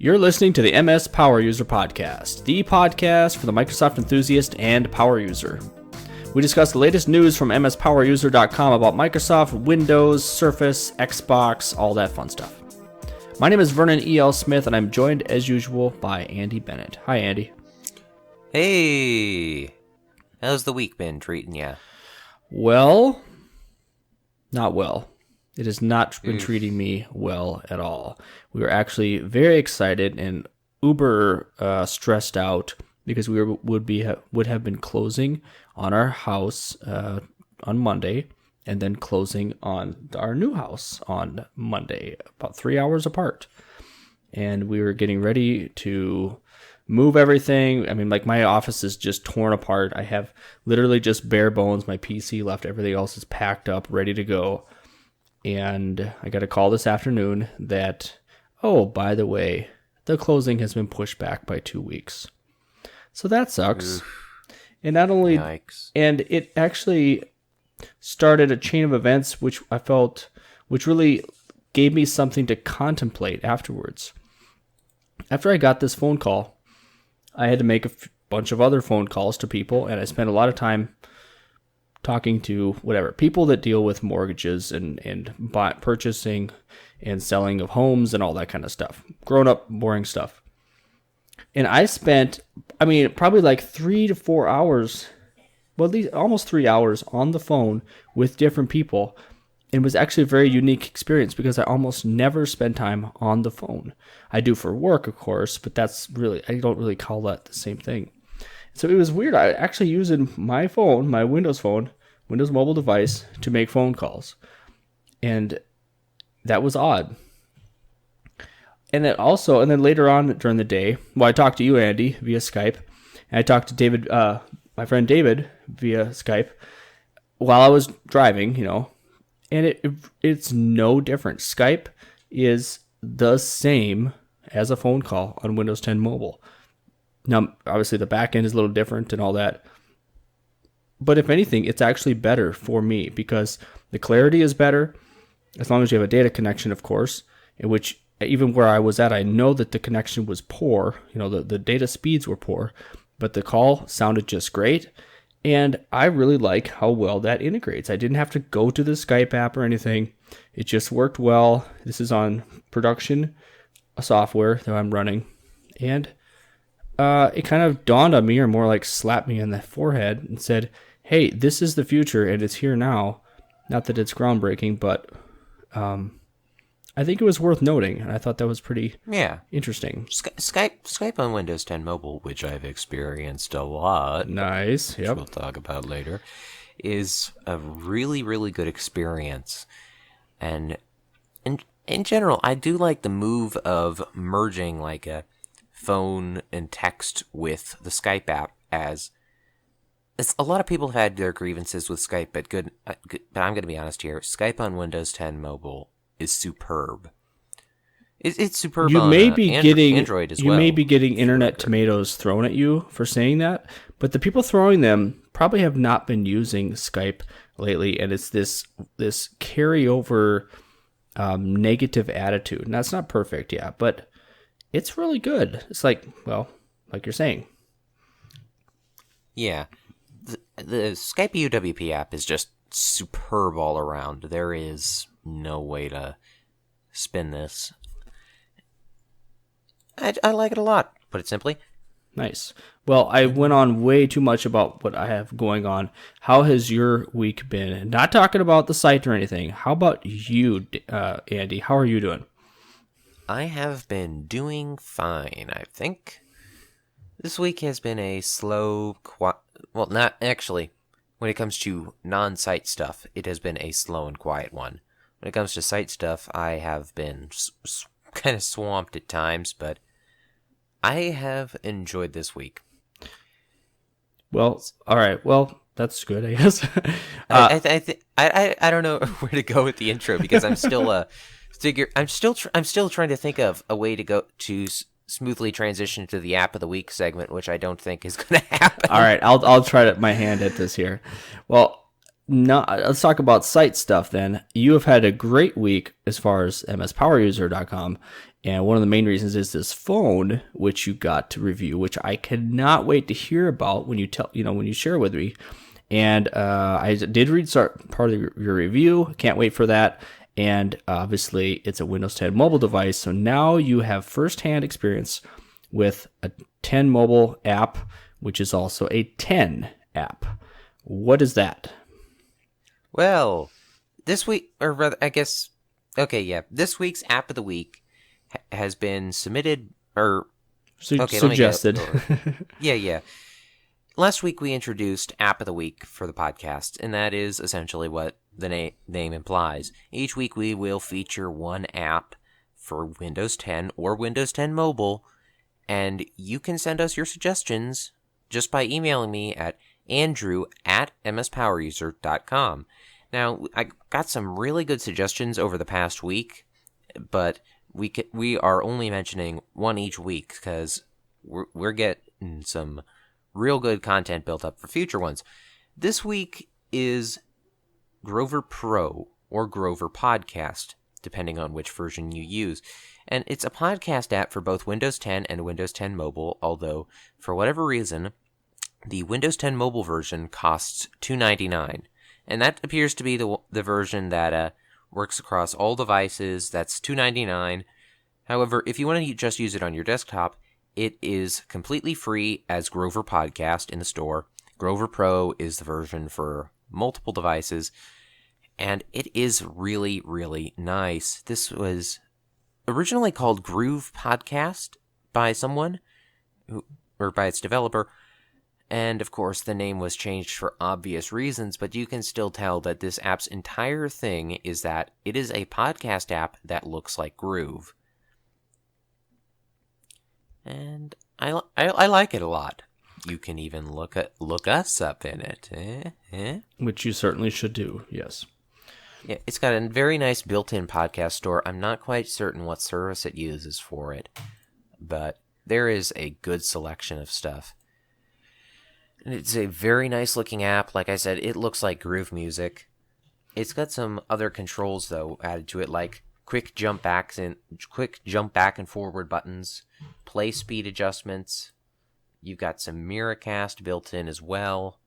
You're listening to the MSPoweruser Podcast, the podcast for the Microsoft enthusiast and power user. We discuss the latest news from MSPoweruser.com about Microsoft, Windows, Surface, Xbox, all that fun stuff. My name is Vernon E. Smith, and I'm joined, as usual, by Andy Bennett. Hi, Andy. Hey! How's the week been treating ya? Well, not well. It has not been treating me well at all. We were actually very excited and uber stressed out because we would have been closing on our house on Monday and then closing on our new house on Monday, about 3 hours apart. And we were getting ready to move everything. I mean, like, my office is just torn apart. I have literally just bare bones. My PC left. Everything else is packed up, ready to go. And I got a call this afternoon that, oh, by the way, the closing has been pushed back by 2 weeks. So that sucks. And not only, and it actually started a chain of events which really gave me something to contemplate afterwards. After I got this phone call, I had to make a bunch of other phone calls to people, and I spent a lot of time talking to people that deal with mortgages and purchasing and selling of homes and all that kind of stuff. Grown up, boring stuff. And I spent, probably like 3 to 4 hours, well, at least almost 3 hours on the phone with different people. It was actually a very unique experience because I almost never spend time on the phone. I do for work, of course, but I don't really call that the same thing. So it was weird. I actually using my phone, my Windows mobile device, to make phone calls. And that was odd. And then later on during the day, I talked to you, Andy, via Skype. And I talked to David, my friend David, via Skype while I was driving, and it's no different. Skype is the same as a phone call on Windows 10 Mobile. Now, obviously, the back end is a little different and all that. But if anything, it's actually better for me because the clarity is better, as long as you have a data connection, of course, in which even where I was at, I know that the connection was poor. The data speeds were poor, but the call sounded just great. And I really like how well that integrates. I didn't have to go to the Skype app or anything. It just worked well. This is on production software that I'm running. And it kind of dawned on me, or more like slapped me on the forehead and said, hey, this is the future and it's here now. Not that it's groundbreaking, but I think it was worth noting. And I thought that was pretty interesting. Skype on Windows 10 Mobile, which I've experienced a lot. Nice. Which we'll talk about later, is a really, really good experience. And in general, I do like the move of merging like a phone and text with the Skype app, as a lot of people have had their grievances with Skype, but I'm going to be honest here. Skype on Windows 10 Mobile is superb. It's superb on Android as well. You may be getting internet tomatoes thrown at you for saying that, but the people throwing them probably have not been using Skype lately, and it's this carryover negative attitude. Now, it's not perfect, but it's really good. It's like you're saying. Yeah. The Skype UWP app is just superb all around. There is no way to spin this. I like it a lot, put it simply. Nice. Well, I went on way too much about what I have going on. How has your week been? Not talking about the site or anything. How about you, Andy? How are you doing? I have been doing fine, I think. This week has been a slow, well, not actually. When it comes to non-site stuff, it has been a slow and quiet one. When it comes to site stuff, I have been kind of swamped at times, but I have enjoyed this week. Well, all right. Well, that's good, I guess. I don't know where to go with the intro because I'm still I'm still trying to think of a way to go to smoothly transition to the app of the week segment, which I don't think is going to happen. All right, I'll try my hand at this here. Well, let's talk about site stuff then. You have had a great week as far as MSPoweruser.com. And one of the main reasons is this phone, which you got to review, which I cannot wait to hear about when you share with me. And I did read part of your review. Can't wait for that. And obviously, it's a Windows 10 mobile device. So now you have firsthand experience with a 10 mobile app, which is also a 10 app. What is that? Well, this week, or rather, I guess, okay, yeah. This week's app of the week has been submitted, or suggested. Yeah. Last week we introduced App of the Week for the podcast, and that is essentially what the name implies. Each week we will feature one app for Windows 10 or Windows 10 Mobile, and you can send us your suggestions just by emailing me at andrew@mspoweruser.com. Now, I got some really good suggestions over the past week, but we are only mentioning one each week because we're getting some real good content built up for future ones. This week is Grover Pro or Grover Podcast, depending on which version you use. And it's a podcast app for both Windows 10 and Windows 10 Mobile, although for whatever reason, the Windows 10 Mobile version costs $2.99. And that appears to be the version that works across all devices. That's $2.99. However, if you want to just use it on your desktop, it is completely free as Grover Podcast in the store. Grover Pro is the version for multiple devices, and it is really, really nice. This was originally called Groove Podcast by someone, or by its developer, and of course the name was changed for obvious reasons, but you can still tell that this app's entire thing is that it is a podcast app that looks like Groove. And I like it a lot. You can even look us up in it. Which you certainly should do, yes. Yeah, it's got a very nice built-in podcast store. I'm not quite certain what service it uses for it, but there is a good selection of stuff. And it's a very nice-looking app. Like I said, it looks like Groove Music. It's got some other controls, though, added to it, like quick jump back and forward buttons, play speed adjustments. You've got some Miracast built in as well.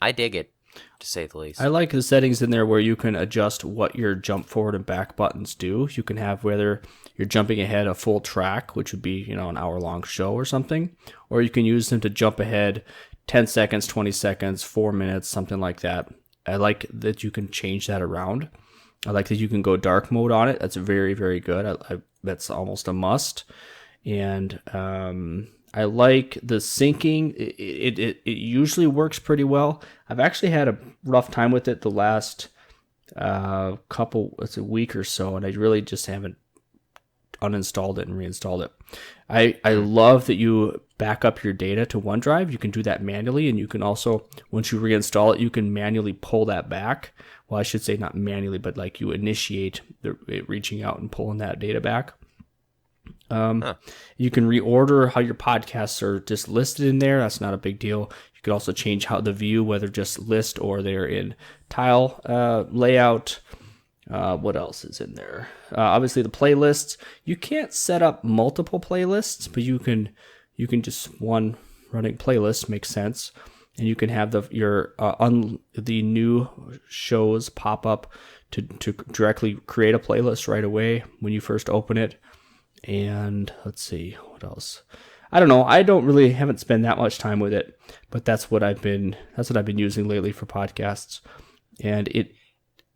I dig it, to say the least. I like the settings in there where you can adjust what your jump forward and back buttons do. You can have whether you're jumping ahead a full track, which would be, an hour-long show or something, or you can use them to jump ahead 10 seconds, 20 seconds, 4 minutes, something like that. I like that you can change that around. I like that you can go dark mode on it. That's very, very good. That's almost a must. And I like the syncing. It usually works pretty well. I've actually had a rough time with it the last a week or so, and I really just haven't uninstalled it and reinstalled it. I love that you back up your data to OneDrive. You can do that manually, and you can also, once you reinstall it, you can manually pull that back. Well, I should say not manually, but like you initiate it reaching out and pulling that data back. You can reorder how your podcasts are just listed in there. That's not a big deal. You could also change how the view, whether just list or they're in tile layout. What else is in there? Obviously the playlists. You can't set up multiple playlists, but you can just one running playlist makes sense. And you can have the new shows pop up to directly create a playlist right away when you first open it. And let's see what else. I don't know. Haven't spent that much time with it, but that's what I've been using lately for podcasts. And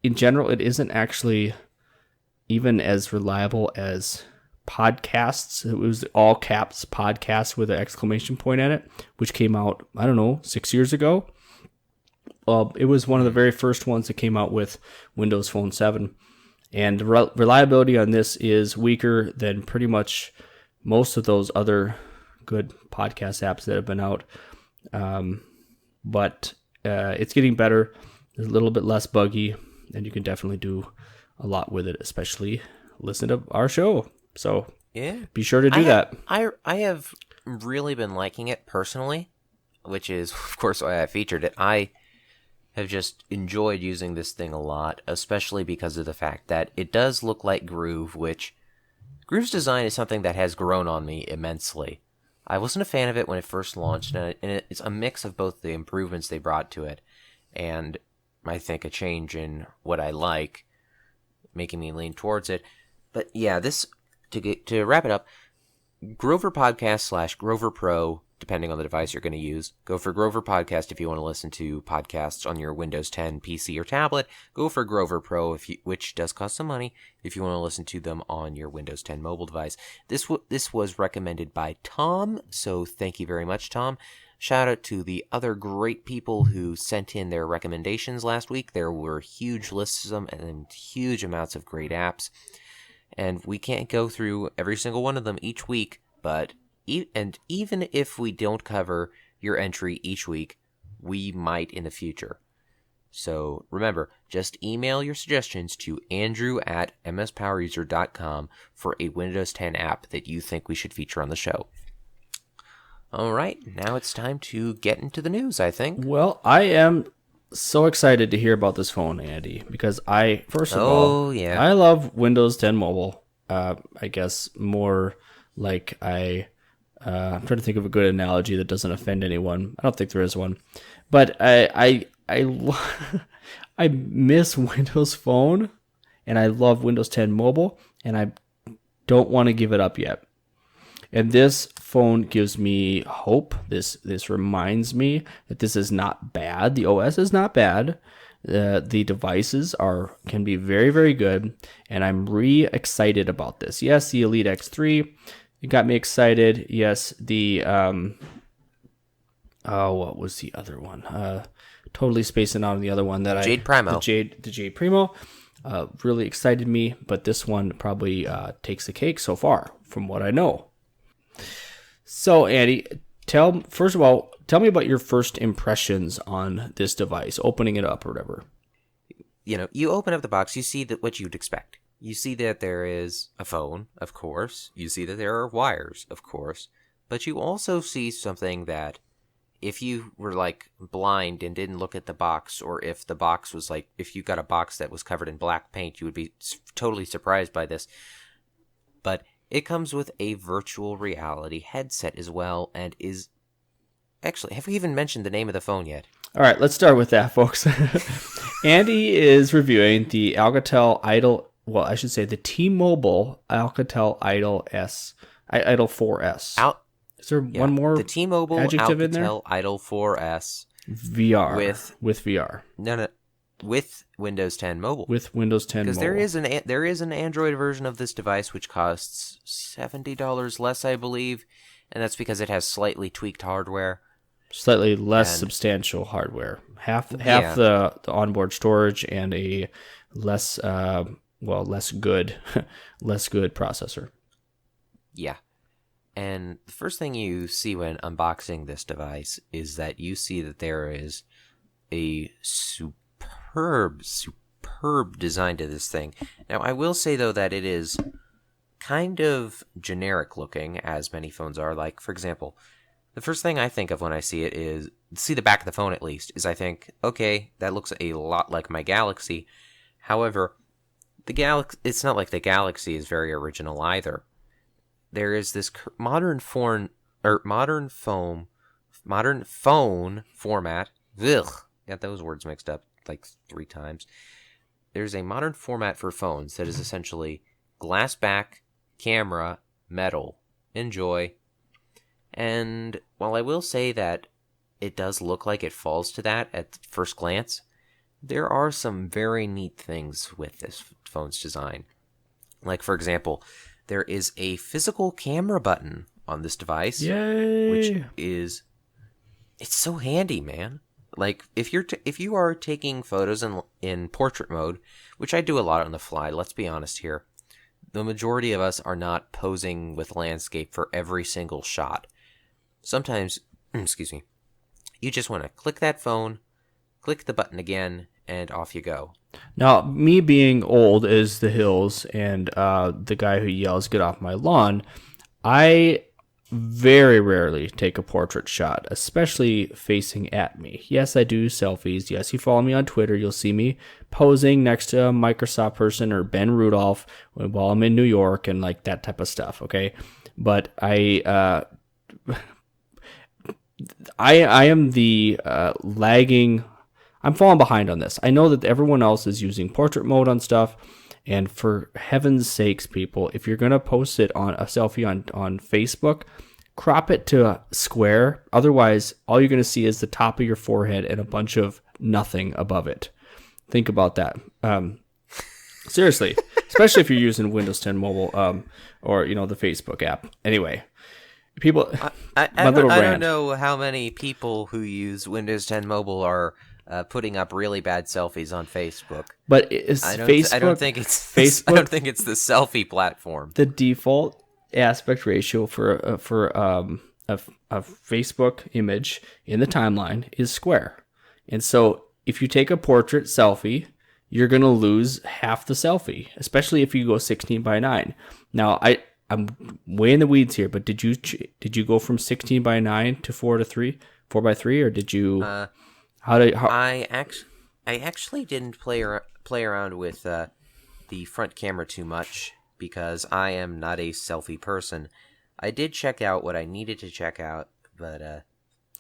in general, it isn't actually even as reliable as podcasts. It was all caps podcast with an exclamation point at it, which came out, 6 years ago. It was one of the very first ones that came out with Windows Phone 7. And the reliability on this is weaker than pretty much most of those other good podcast apps that have been out. But it's getting better. It's a little bit less buggy, and you can definitely do a lot with it, especially listen to our show. So yeah, be sure to do that. I have really been liking it personally, which is, of course, why I featured it. I have just enjoyed using this thing a lot, especially because of the fact that it does look like Groove, which Groove's design is something that has grown on me immensely. I wasn't a fan of it when it first launched, and it's a mix of both the improvements they brought to it and I think a change in what I like, making me lean towards it. But yeah, to wrap it up, Grover Podcast / Grover Pro, depending on the device you're going to use. Go for Grover Podcast if you want to listen to podcasts on your Windows 10 PC or tablet. Go for Grover Pro, which does cost some money, if you want to listen to them on your Windows 10 mobile device. This was recommended by Tom, so thank you very much, Tom. Shout out to the other great people who sent in their recommendations last week. There were huge lists of them and huge amounts of great apps. And we can't go through every single one of them each week, but even if we don't cover your entry each week, we might in the future. So remember, just email your suggestions to andrew@mspoweruser.com for a Windows 10 app that you think we should feature on the show. All right, now it's time to get into the news, I think. Well, I am so excited to hear about this phone, Andy, because I love Windows 10 Mobile. I guess more like I'm trying to think of a good analogy that doesn't offend anyone. I don't think there is one, but I miss Windows Phone, and I love Windows 10 Mobile, and I don't want to give it up yet. And this phone gives me hope. This reminds me that this is not bad. The OS is not bad. The devices can be very, very good, and I'm excited about this. Yes, the Elite X3, it got me excited. Yes, the what was the other one? Totally spacing out on the other one that Jade Primo. The Jade Primo really excited me, but this one probably takes the cake so far, from what I know. So, Andy, first of all, tell me about your first impressions on this device, opening it up or whatever. You open up the box, you see what you'd expect. You see that there is a phone, of course. You see that there are wires, of course. But you also see something that if you were like blind and didn't look at the box, or if the box was like, if you got a box that was covered in black paint, you would be totally surprised by this. But it comes with a virtual reality headset as well, and is... Actually, have we even mentioned the name of the phone yet? All right, let's start with that, folks. Andy is reviewing the Alcatel Idol... Well, I should say the T-Mobile Alcatel Idol Idol 4S. Is there one more the T-Mobile adjective in there? Alcatel Idol 4S. VR. With VR. No. With Windows 10 Mobile. With Windows 10 Mobile. Because there is an Android version of this device which costs $70 less, I believe, and that's because it has slightly tweaked hardware. Slightly less substantial hardware. Half the onboard storage and a less good processor. Yeah. And the first thing you see when unboxing this device is that you see that there is a superb design to this thing. Now, I will say, though, that it is kind of generic looking, as many phones are. Like, for example, the first thing I think of when I see it is, see the back of the phone at least, is I think, okay, that looks a lot like my Galaxy. However, it's not like the Galaxy is very original either. There is this modern phone format. Ugh, got those words mixed up like 3 times. There's a modern format for phones that is essentially glass back, camera, metal. Enjoy. And while I will say that it does look like it falls to that at first glance, there are some very neat things with this phone's design. Like, for example, there is a physical camera button on this device. Yay! Which is... It's so handy, man. Like, if you are taking photos in portrait mode, which I do a lot on the fly, let's be honest here, the majority of us are not posing with landscape for every single shot. Sometimes, you just want to click that phone, click the button again, and off you go. Now, me being old as the hills and the guy who yells, "Get off my lawn," I very rarely take a portrait shot, especially facing at me. Yes, I do selfies. Yes, you follow me on Twitter, you'll see me posing next to a Microsoft person or Ben Rudolph while I'm in New York and like that type of stuff, okay? But I am the lagging. I'm falling behind on this. I know that everyone else is using portrait mode on stuff, and for heaven's sakes, people, if you're gonna post it on a selfie on Facebook, crop it to a square. Otherwise, all you're gonna see is the top of your forehead and a bunch of nothing above it. Think about that. Seriously, especially if you're using Windows 10 mobile or the Facebook app. Anyway. People, I don't know how many people who use Windows 10 Mobile are putting up really bad selfies on Facebook. But I don't think it's Facebook, I don't think it's the selfie platform. The default aspect ratio for a Facebook image in the timeline is square, and so if you take a portrait selfie, you're gonna lose half the selfie, especially if you go 16:9. Now I'm way in the weeds here, but did you go from 16:9 to 4:3, or did you? I actually didn't play around with the front camera too much because I am not a selfie person. I did check out what I needed to check out, but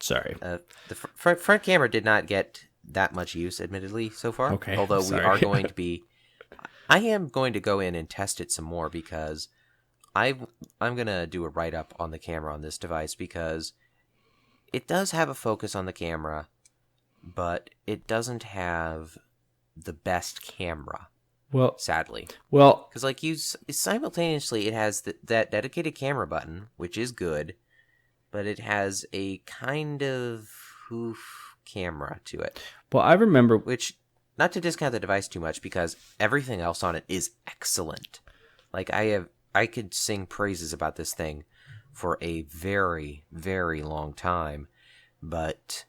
the front camera did not get that much use, admittedly, so far. Okay, although sorry. we are going to be, I am going to go in and test it some more because I'm going to do a write-up on the camera on this device because it does have a focus on the camera, but it doesn't have the best camera, sadly. Well, because simultaneously it has that dedicated camera button, which is good, but it has a kind of camera to it. Well, I remember... Which, not to discount the device too much, because everything else on it is excellent. Like, I could sing praises about this thing for a very, very long time, but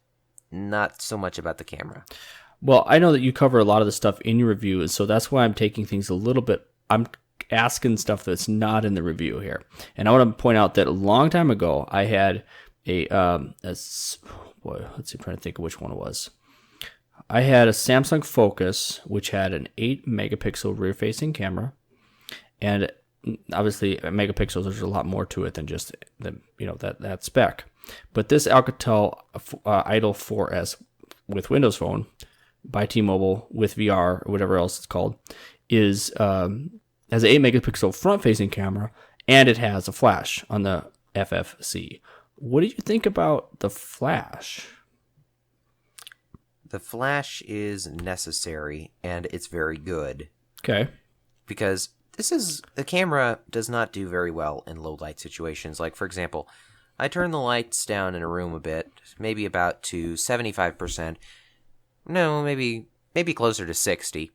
not so much about the camera. Well, I know that you cover a lot of the stuff in your review, and so that's why I'm taking things a little bit... I'm asking stuff that's not in the review here. And I want to point out that a long time ago, I had let's see, I'm trying to think of which one it was. I had a Samsung Focus, which had an 8-megapixel rear-facing camera, and obviously megapixels, there's a lot more to it than just that spec. But this Alcatel Idol 4S with Windows Phone by T-Mobile with VR or whatever else it's called has an 8-megapixel front-facing camera, and it has a flash on the FFC. What do you think about the flash? The flash is necessary, and it's very good. Okay. Because the camera does not do very well in low light situations. Like, for example, I turn the lights down in a room a bit, maybe about to 75%. No, maybe closer to 60.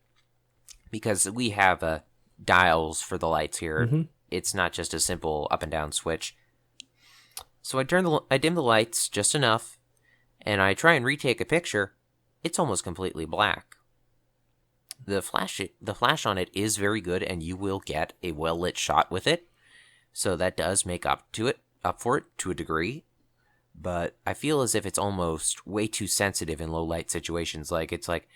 Because we have dials for the lights here. Mm-hmm. It's not just a simple up and down switch. So I dim the lights just enough, and I try and retake a picture. It's almost completely black. The flash on it is very good, and you will get a well lit shot with it. So that does make up for it to a degree. But I feel as if it's almost way too sensitive in low light situations. It's like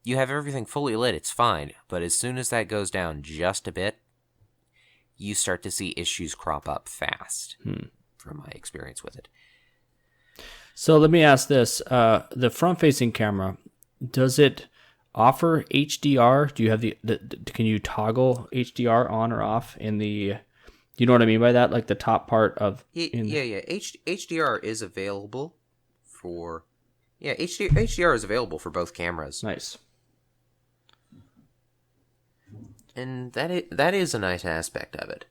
you have everything fully lit, it's fine. But as soon as that goes down just a bit, you start to see issues crop up fast. From my experience with it. So let me ask this: the front-facing camera, does it offer HDR? Do you have can you toggle HDR on or off in the? You know what I mean by that? Like the top part of. HDR is available for. Yeah, HDR is available for both cameras. Nice. And that is a nice aspect of it.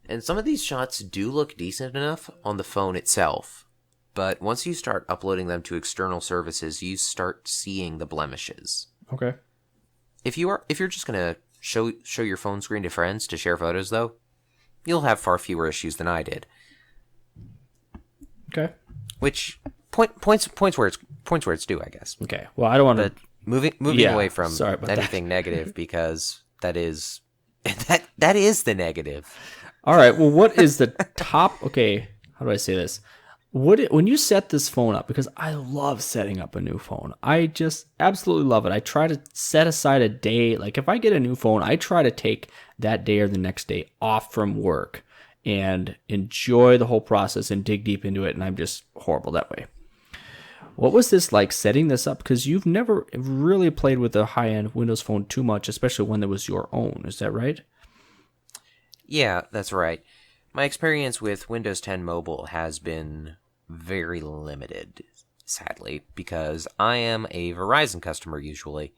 And some of these shots do look decent enough on the phone itself, but once you start uploading them to external services, you start seeing the blemishes. Okay. If you're just gonna show your phone screen to friends to share photos, though, you'll have far fewer issues than I did. Okay. Which points where it's due, I guess. Okay. Well, I don't want to moving away from anything negative because that is the negative. All right. Well, what is the top? Okay, how do I say this? When you set this phone up, because I love setting up a new phone. I just absolutely love it. I try to set aside a day. Like if I get a new phone, I try to take that day or the next day off from work and enjoy the whole process and dig deep into it. And I'm just horrible that way. What was this like setting this up? Because you've never really played with a high-end Windows phone too much, especially when it was your own. Is that right? Yeah, that's right. My experience with Windows 10 Mobile has been very limited, sadly, because I am a Verizon customer usually,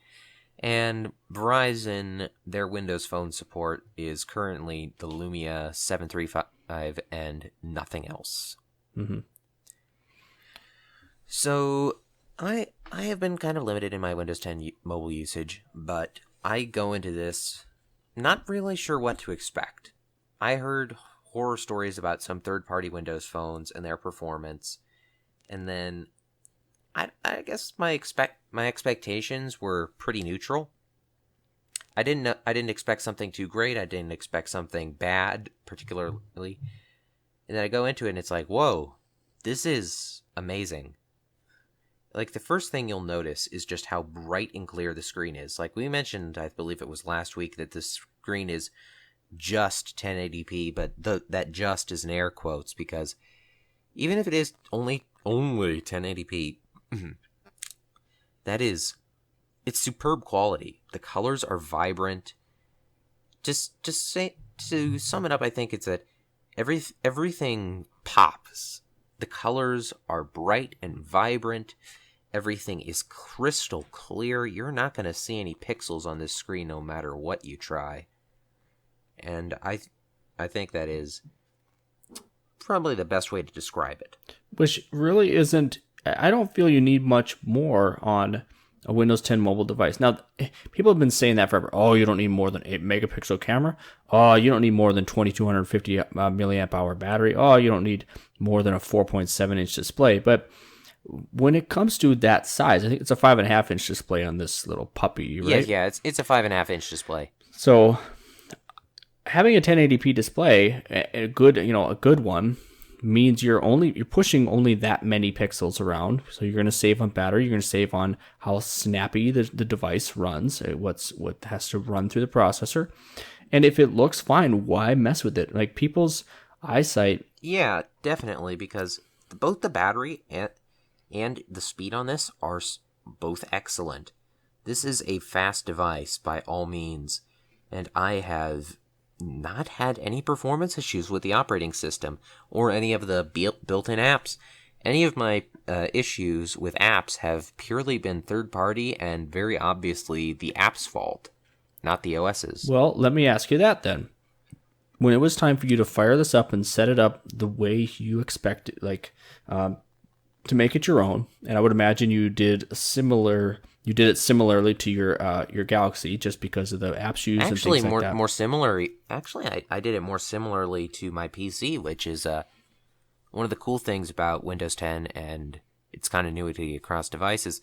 and Verizon, their Windows Phone support is currently the Lumia 735 and nothing else. Mm-hmm. So I have been kind of limited in my Windows 10 mobile usage, but I go into this not really sure what to expect. I heard horror stories about some third-party Windows phones and their performance, and then I guess my expectations were pretty neutral. I didn't expect something too great. I didn't expect something bad, particularly. And then I go into it, and it's like, whoa, this is amazing. Like, the first thing you'll notice is just how bright and clear the screen is. Like we mentioned, I believe it was last week, that the screen is just 1080p, but that just is in air quotes, because even if it is only 1080p, it's superb quality. The colors are vibrant. To sum it up, I think it's that everything pops. The colors are bright and vibrant. Everything is crystal clear. You're not going to see any pixels on this screen no matter what you try. And I think that is probably the best way to describe it. Which really isn't, I don't feel you need much more on a Windows 10 mobile device. Now, people have been saying that forever. Oh, you don't need more than 8 megapixel camera. Oh, you don't need more than 2250 milliamp hour battery. Oh, you don't need more than a 4.7 inch display. But when it comes to that size, I think it's a 5.5 inch display on this little puppy, right? Yeah, it's a 5.5 inch display. So having a 1080p display, a good one, means you're pushing only that many pixels around. So you're going to save on battery. You're going to save on how snappy the device runs. What has to run through the processor. And if it looks fine, why mess with it? Like people's eyesight. Yeah, definitely, because both the battery and the speed on this are both excellent. This is a fast device by all means, and I have not had any performance issues with the operating system or any of the built-in apps. Any of my issues with apps have purely been third-party and very obviously the app's fault, not the OS's. Well, let me ask you that then. When it was time for you to fire this up and set it up the way you expect it, like to make it your own, and I would imagine you did it similarly to your Galaxy, just because of the apps used and things like that. More similarly. Actually, I did it more similarly to my PC, which is one of the cool things about Windows 10 and its continuity across devices.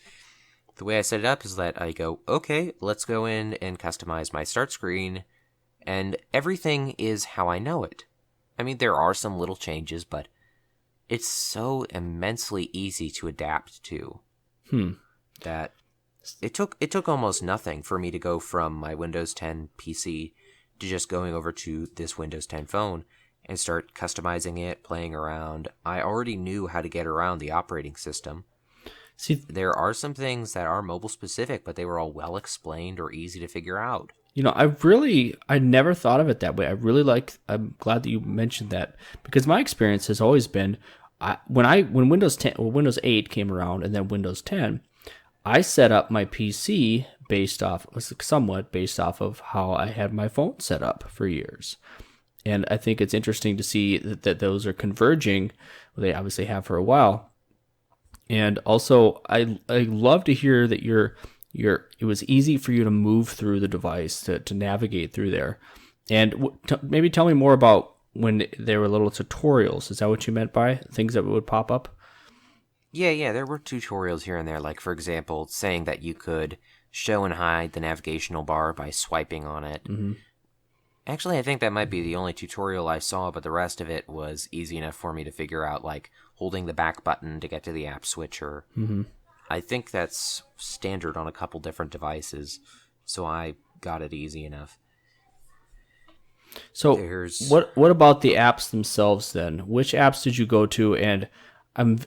The way I set it up is that I go, okay, let's go in and customize my start screen, and everything is how I know it. I mean, there are some little changes, but it's so immensely easy to adapt to that it took almost nothing for me to go from my Windows 10 PC to just going over to this Windows 10 phone and start customizing it, playing around. I already knew how to get around the operating system. See, there are some things that are mobile specific, but they were all well explained or easy to figure out. I never thought of it that way. I'm glad that you mentioned that, because my experience has always been, when Windows 10 or Windows 8 came around and then Windows 10, I set up my PC somewhat based off of how I had my phone set up for years. And I think it's interesting to see that those are converging. They obviously have for a while. And also, I love to hear that it was easy for you to move through the device, to navigate through there. And maybe tell me more about when there were little tutorials. Is that what you meant by things that would pop up? Yeah, there were tutorials here and there, like, for example, saying that you could show and hide the navigational bar by swiping on it. Mm-hmm. Actually, I think that might be the only tutorial I saw, but the rest of it was easy enough for me to figure out, like holding the back button to get to the app switcher. Mm-hmm. I think that's standard on a couple different devices, so I got it easy enough. So what about the apps themselves then? Which apps did you go to? And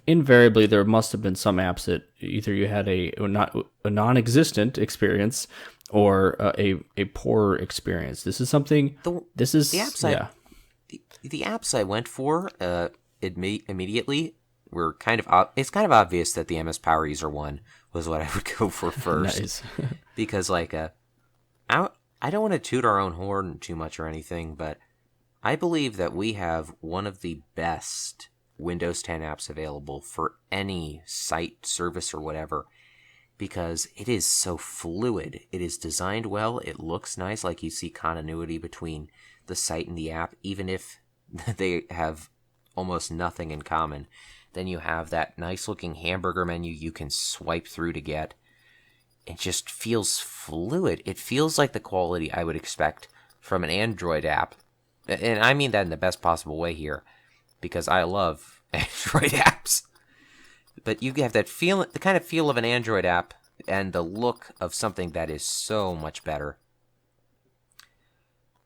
invariably there must have been some apps that either you had a non-existent experience or a poor experience. This is something. The apps I went for immediately were kind of it's kind of obvious that the MSPoweruser one was what I would go for first. Nice. Because like I don't want to toot our own horn too much or anything, but I believe that we have one of the best Windows 10 apps available for any site, service, or whatever, because it is so fluid. It is designed well. It looks nice, like you see continuity between the site and the app, even if they have almost nothing in common. Then you have that nice-looking hamburger menu you can swipe through to get. It just feels fluid. It feels like the quality I would expect from an Android app. And I mean that in the best possible way here, because I love Android apps. But you have that feel, the kind of feel of an Android app, and the look of something that is so much better.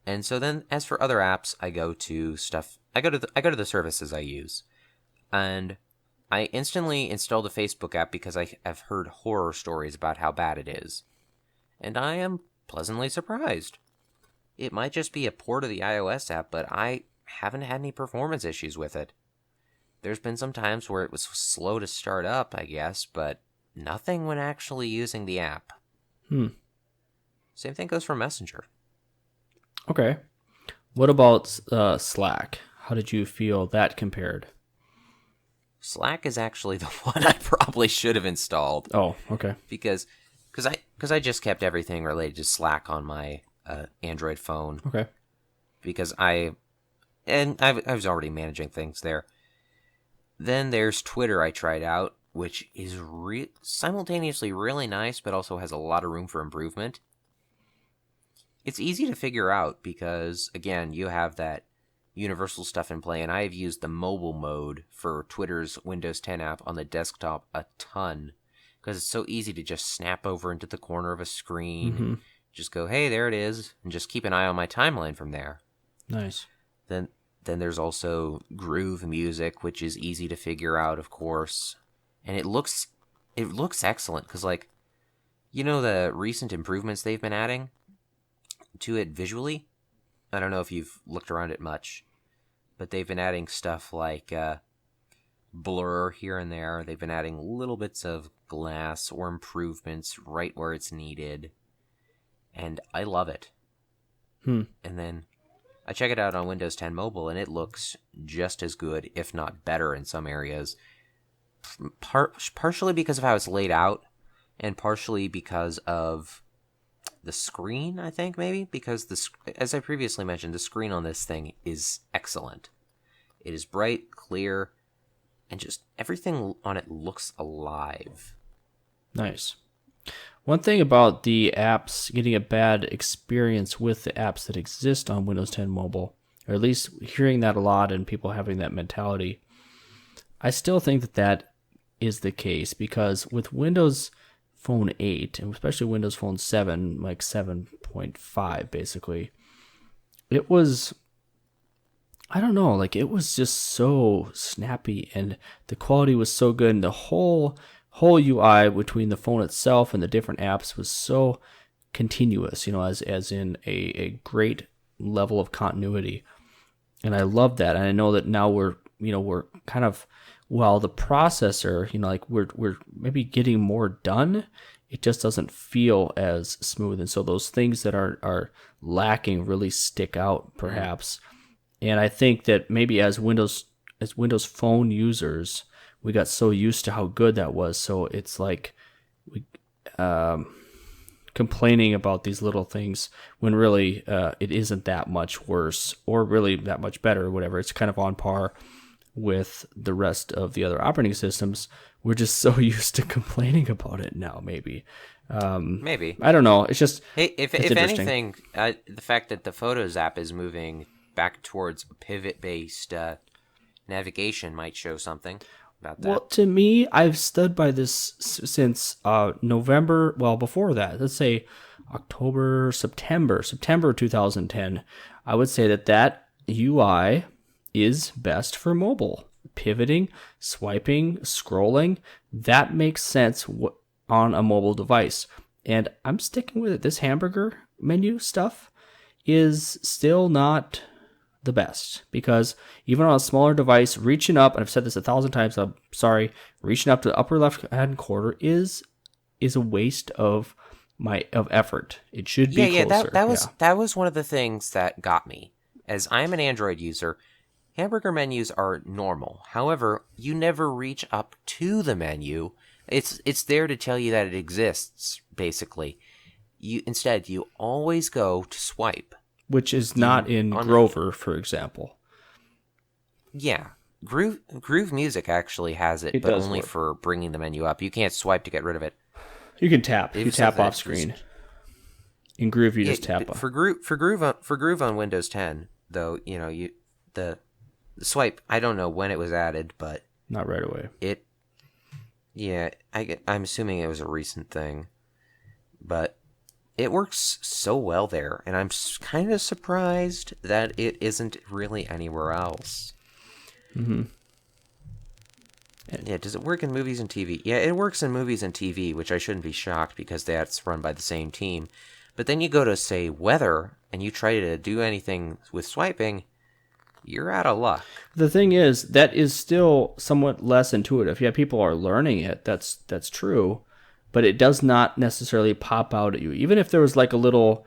And so then, as for other apps, I go to the services I use, and I instantly installed the Facebook app because I have heard horror stories about how bad it is, and I am pleasantly surprised. It might just be a port of the iOS app, but I haven't had any performance issues with it. There's been some times where it was slow to start up, I guess, but nothing when actually using the app. Same thing goes for Messenger. Okay. What about Slack? How did you feel that compared? Slack is actually the one I probably should have installed. Oh, okay. Because I just kept everything related to Slack on my Android phone. Okay. Because I was already managing things there. Then there's Twitter I tried out, which is simultaneously really nice, but also has a lot of room for improvement. It's easy to figure out because, again, you have that universal stuff in play, and I have used the mobile mode for Twitter's Windows 10 app on the desktop a ton, because it's so easy to just snap over into the corner of a screen, just go, hey, there it is, and just keep an eye on my timeline from there. Nice. Then there's also Groove Music, which is easy to figure out, of course, and it looks excellent, because, like, you know the recent improvements they've been adding to it visually? I don't know if you've looked around it much, but they've been adding stuff like blur here and there. They've been adding little bits of glass or improvements right where it's needed, and I love it. And then I check it out on Windows 10 Mobile, and it looks just as good, if not better in some areas, partially because of how it's laid out, and partially because of the screen, I think, maybe, because as I previously mentioned, the screen on this thing is excellent. It is bright, clear, and just everything on it looks alive. Nice. One thing about the apps, getting a bad experience with the apps that exist on Windows 10 Mobile, or at least hearing that a lot and people having that mentality, I still think that is the case, because with Windows Phone 8, and especially Windows Phone 7, like 7.5 basically, it was, I don't know, like it was just so snappy, and the quality was so good, and the whole UI between the phone itself and the different apps was so continuous, as in a great level of continuity. And I love that. And I know that now we're kind of, while the processor, like we're maybe getting more done, it just doesn't feel as smooth. And so those things that are lacking really stick out, perhaps. And I think that maybe as Windows Phone users, we got so used to how good that was. So it's like we complaining about these little things when really it isn't that much worse or really that much better or whatever. It's kind of on par with the rest of the other operating systems. We're just so used to complaining about it now, maybe. Maybe. I don't know. It's just Hey, if interesting. anything, the fact that the Photos app is moving back towards pivot-based navigation might show something about that. Well, to me, I've stood by this since November. Well, before that, let's say September 2010. I would say that UI is best for mobile. Pivoting, swiping, scrolling, that makes sense on a mobile device. And I'm sticking with it. This hamburger menu stuff is still not the best, because even on a smaller device, reaching up, and I've said this 1,000 times, I'm sorry, reaching up to the upper left hand corner is a waste of effort. It should be closer. That was one of the things that got me. As I'm an Android user, hamburger menus are normal. However, you never reach up to the menu. It's there to tell you that it exists, basically. Instead, you always go to swipe. Which is not in Grover, for example. Yeah. Groove Music actually has it, but only for bringing the menu up. You can't swipe to get rid of it. You can tap. You tap off screen. In Groove, you just tap. For Groove on Windows 10, though, the swipe. I don't know when it was added, but not right away. I'm assuming it was a recent thing, but it works so well there, and I'm kind of surprised that it isn't really anywhere else. Mm-hmm. Yeah, does it work in movies and TV? Yeah, it works in movies and TV, which I shouldn't be shocked because that's run by the same team. But then you go to, say, weather, and you try to do anything with swiping, you're out of luck. The thing is, that is still somewhat less intuitive. Yeah, people are learning it. That's true. But it does not necessarily pop out at you. Even if there was like a little,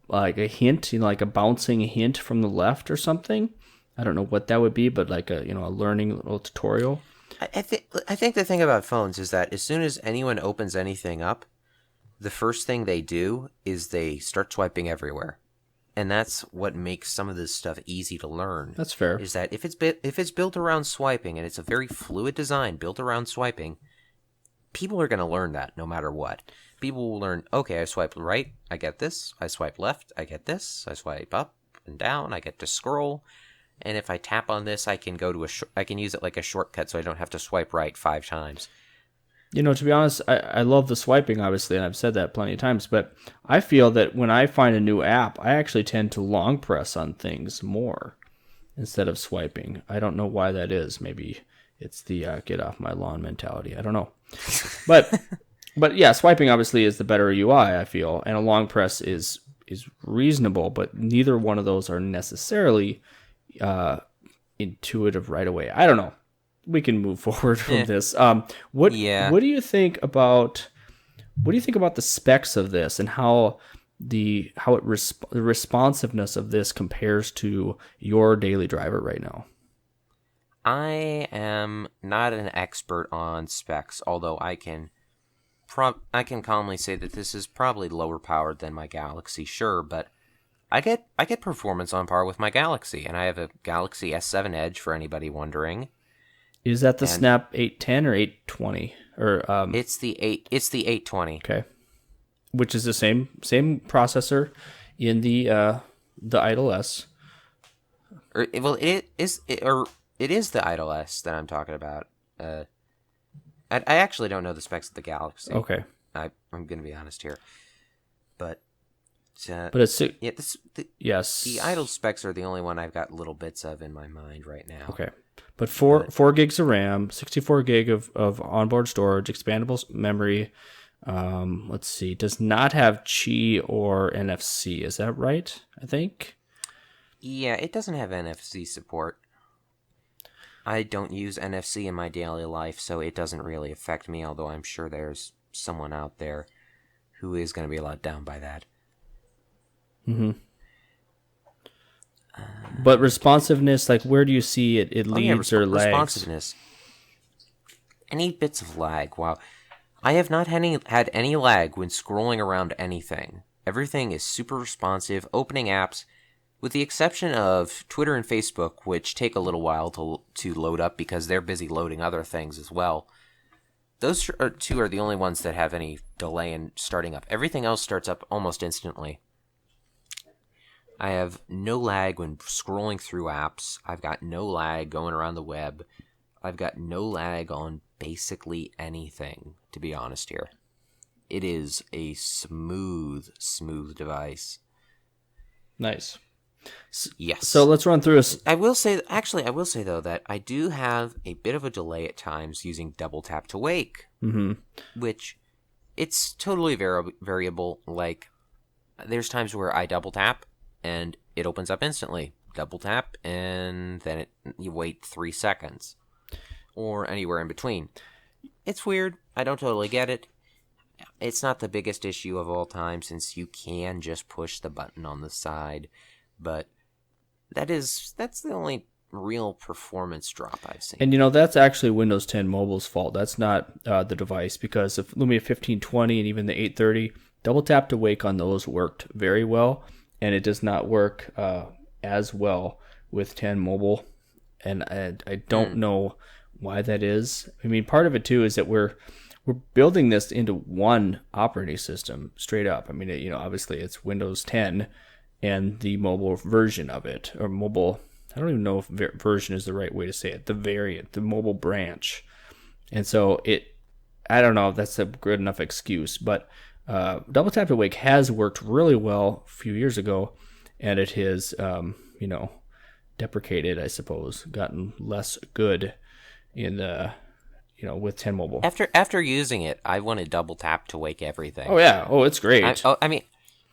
like a hint, like a bouncing hint from the left or something. I don't know what that would be, but like a learning little tutorial. I think the thing about phones is that as soon as anyone opens anything up, the first thing they do is they start swiping everywhere. And that's what makes some of this stuff easy to learn. That's fair. Is that if it's built around swiping, and it's a very fluid design built around swiping, people are going to learn that no matter what. People will learn, okay, I swipe right, I get this. I swipe left, I get this. I swipe up and down, I get to scroll. And if I tap on this, I can I can use it like a shortcut, so I don't have to swipe right 5 times. To be honest, I love the swiping, obviously, and I've said that plenty of times, but I feel that when I find a new app, I actually tend to long press on things more instead of swiping. I don't know why that is. Maybe it's the get off my lawn mentality. I don't know. But yeah, swiping obviously is the better UI, I feel, and a long press is reasonable, but neither one of those are necessarily intuitive right away. I don't know. We can move forward from this. What do you think about the specs of this and how the responsiveness of this compares to your daily driver right now? I am not an expert on specs, although I can calmly say that this is probably lower powered than my Galaxy, sure, but I get performance on par with my Galaxy, and I have a Galaxy S7 Edge for anybody wondering. Is that the Snap 810 or 820? Or it's the 820. Okay. Which is the same processor in the Idol S. It is the Idol S that I'm talking about. I actually don't know the specs of the Galaxy. Okay. I'm going to be honest here. But it's yes. The Idol specs are the only one I've got little bits of in my mind right now. Okay. But 4 gigs of RAM, 64 gig of onboard storage, expandable memory. Let's see, does not have Qi or NFC. Is that right? I think. Yeah, it doesn't have NFC support. I don't use NFC in my daily life, so it doesn't really affect me, although I'm sure there's someone out there who is going to be let down by that. Mm-hmm. But responsiveness, like where do you see it leads or lags? Responsiveness. Any bits of lag. Wow. I have not had any lag when scrolling around anything. Everything is super responsive, opening apps, with the exception of Twitter and Facebook, which take a little while to load up because they're busy loading other things as well. two are the only ones that have any delay in starting up. Everything else starts up almost instantly. I have no lag when scrolling through apps. I've got no lag going around the web. I've got no lag on basically anything, to be honest here. It is a smooth device. Nice. Yes. So let's run through I will say though that I do have a bit of a delay at times using double tap to wake, which it's totally variable. Like there's times where I double tap and it opens up instantly. Double tap and then you wait 3 seconds, or anywhere in between. It's weird. I don't totally get it. It's not the biggest issue of all time since you can just push the button on the side, but that's the only real performance drop I've seen. And that's actually Windows 10 Mobile's fault. That's not the device, because of Lumia 1520 and even the 830, double tap to wake on those worked very well, and it does not work as well with 10 Mobile, and I don't know why that is. I mean, part of it too is that we're building this into one operating system straight up. I mean, obviously it's Windows 10 and the mobile version of it, or mobile, I don't even know if version is the right way to say it, the variant, the mobile branch. And so I don't know if that's a good enough excuse, but double tap to wake has worked really well a few years ago, and it has, deprecated, I suppose, gotten less good in with 10 Mobile. After using it, I want to double tap to wake everything. Oh yeah, it's great. I mean,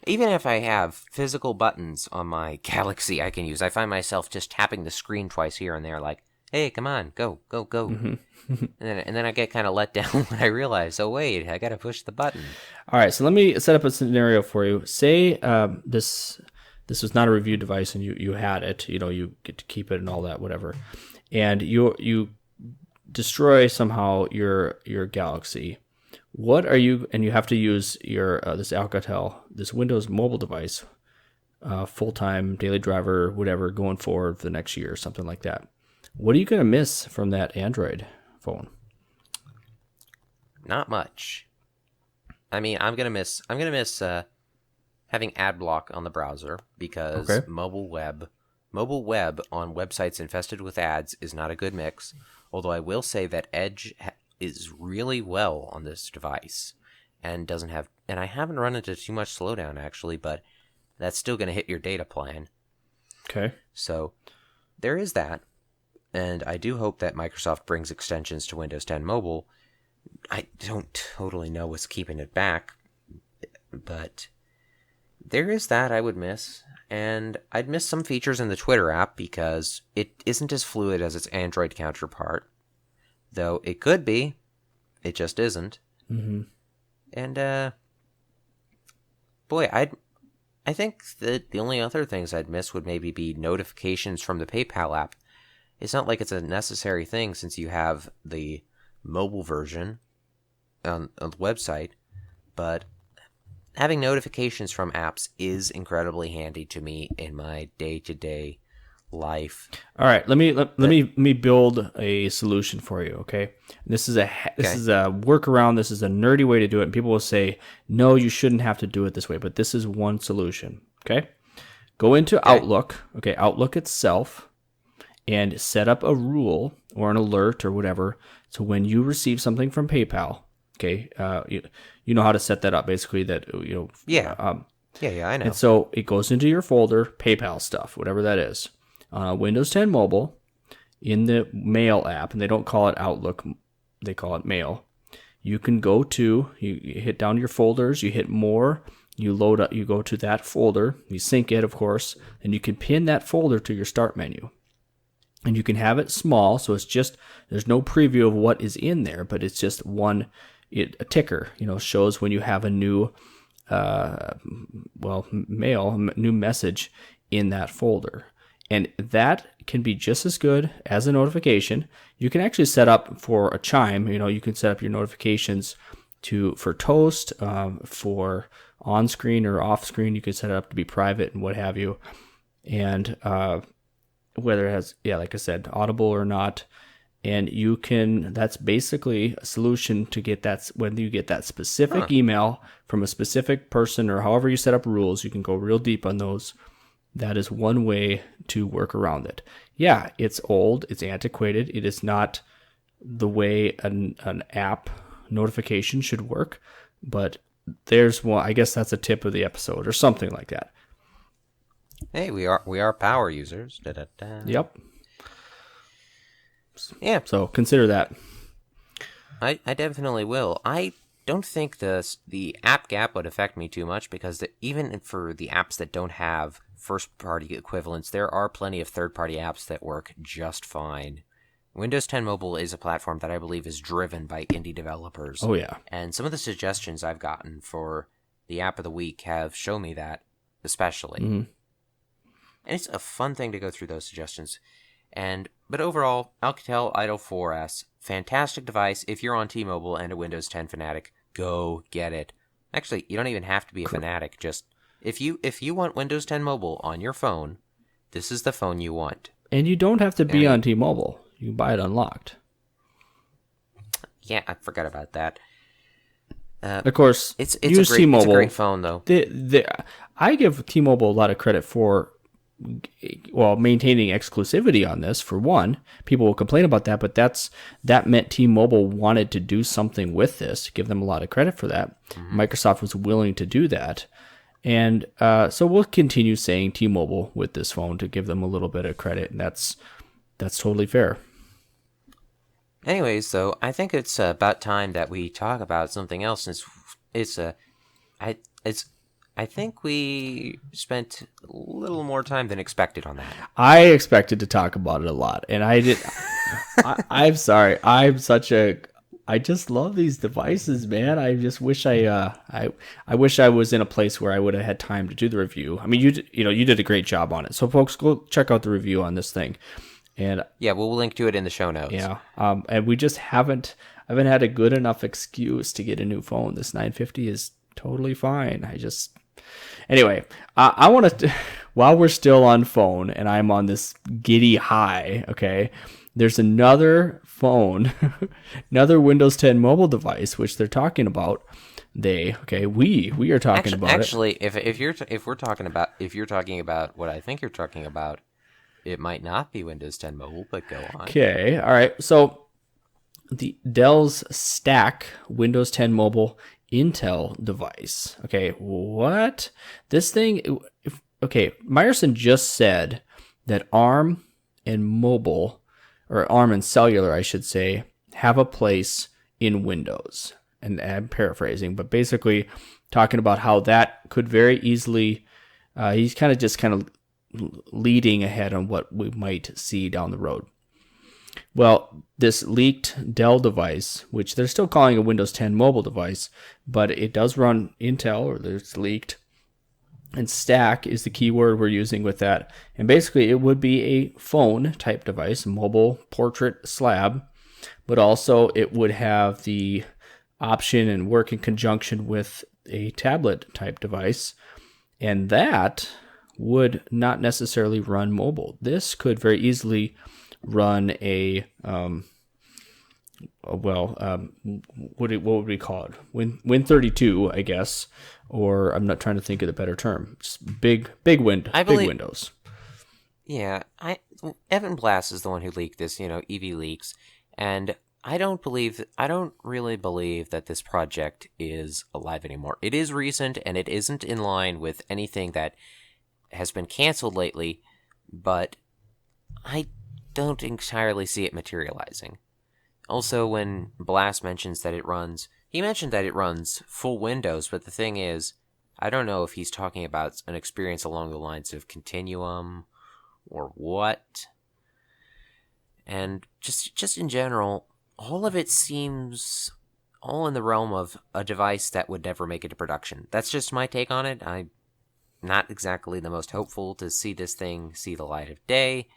even if I have physical buttons on my Galaxy I can use, I find myself just tapping the screen twice here and there, like, hey, come on, go. And then I get kind of let down when I realize, oh wait, I got to push the button. All right, so let me set up a scenario for you. Say this was not a review device and you had it, you get to keep it and all that, whatever, and you destroy somehow your Galaxy. What are you, and you have to use your this Alcatel, this Windows mobile device, full-time daily driver, whatever, going forward for the next year or something like that. What are you going to miss from that Android phone? Not much. I mean, I'm gonna miss having ad block on the browser, because mobile web on websites infested with ads is not a good mix. Although I will say that Edge is really well on this device and doesn't have, and I haven't run into too much slowdown actually, but that's still going to hit your data plan. Okay. So there is that. And I do hope that Microsoft brings extensions to Windows 10 Mobile. I don't totally know what's keeping it back, but there is that I would miss. And I'd miss some features in the Twitter app because it isn't as fluid as its Android counterpart. Though it could be. It just isn't. Mm-hmm. And, boy, I think that the only other things I'd miss would maybe be notifications from the PayPal app. It's not like it's a necessary thing since you have the mobile version on the website, but having notifications from apps is incredibly handy to me in my day-to-day life. All right, let me build a solution for you. Okay, this is a workaround. This is a nerdy way to do it, and people will say, "No, you shouldn't have to do it this way." But this is one solution. Okay, go into Outlook. Okay, Outlook itself, and set up a rule or an alert or whatever. So when you receive something from PayPal, okay, you know how to set that up. Basically, that Yeah, I know. And so it goes into your folder, PayPal stuff, whatever that is. Windows 10 Mobile, in the Mail app, and they don't call it Outlook, they call it Mail. You can go to, you hit down your folders, you hit More, you load up, you go to that folder, you sync it, of course, and you can pin that folder to your Start menu. And you can have it small, so it's just, there's no preview of what is in there, but it's just a ticker, shows when you have a new, new message in that folder. And that can be just as good as a notification. You can actually set up for a chime. You can set up your notifications for toast, for on-screen or off-screen. You can set it up to be private and what have you. And whether it has, like I said, audible or not. And that's basically a solution to get that, when you get that specific email from a specific person or however you set up rules, you can go real deep on those. That is one way to work around it. Yeah, it's old, it's antiquated, it is not the way an app notification should work, but there's one. I guess that's a tip of the episode or something like that. Hey, we are power users. Da, da, da. Yep. Yeah. So consider that. I definitely will. I don't think the app gap would affect me too much because even for the apps that don't have first-party equivalents, there are plenty of third-party apps that work just fine. Windows 10 Mobile is a platform that I believe is driven by indie developers. Oh, yeah. And some of the suggestions I've gotten for the app of the week have shown me that, especially. Mm-hmm. And it's a fun thing to go through those suggestions. But overall, Alcatel Idol 4S, fantastic device. If you're on T-Mobile and a Windows 10 fanatic, go get it. Actually, you don't even have to be a fanatic. Just if you want Windows 10 Mobile on your phone, this is the phone you want. And you don't have to be on T-Mobile. You can buy it unlocked. Yeah, I forgot about that. Of course, it's use T-Mobile. It's a great phone, though. I give T-Mobile a lot of credit for, maintaining exclusivity on this. For one, people will complain about that, but that meant T-Mobile wanted to do something with this. Give them a lot of credit for that. Mm-hmm. Microsoft was willing to do that. And so we'll continue saying T-Mobile with this phone to give them a little bit of credit, and that's totally fair. Anyways, though, I think it's about time that we talk about something else. Since I think we spent a little more time than expected on that. I expected to talk about it a lot, and I did. I'm sorry. I just love these devices, man. I just wish I wish I was in a place where I would have had time to do the review. I mean, you did a great job on it. So, folks, go check out the review on this thing. And yeah, we'll link to it in the show notes. Yeah. And we just haven't had a good enough excuse to get a new phone. This 950 is totally fine. Anyway, I want to, while we're still on phone and I'm on this giddy high, okay, there's another phone, another Windows 10 mobile device, which they're talking about. We are talking about actually, it. If you're talking about what I think you're talking about, it might not be Windows 10 Mobile, but go on. Okay, all right. So the Dell's Stack Windows 10 Mobile Intel device. Okay, what? This thing, Meyerson just said that ARM and mobile, or ARM and cellular, I should say, have a place in Windows. And I'm paraphrasing, but basically talking about how that could very easily, he's kind of leading ahead on what we might see down the road. Well, this leaked Dell device, which they're still calling a Windows 10 mobile device, but it does run Intel, or it's leaked. And Stack is the keyword we're using with that. And basically, it would be a phone type device, a mobile portrait slab, but also it would have the option and work in conjunction with a tablet type device. And that would not necessarily run mobile. This could very easily run a what would we call it? Win32, I guess, or I'm not trying to think of the better term. Just big Windows. Yeah, Evan Blass is the one who leaked this, EV Leaks, and I don't really believe that this project is alive anymore. It is recent, and it isn't in line with anything that has been canceled lately, but I don't entirely see it materializing. Also, when Blast mentions that he mentioned that it runs full Windows, but the thing is, I don't know if he's talking about an experience along the lines of Continuum or what. And just in general, all of it seems all in the realm of a device that would never make it to production. That's just my take on it. I'm not exactly the most hopeful to see this thing see the light of day,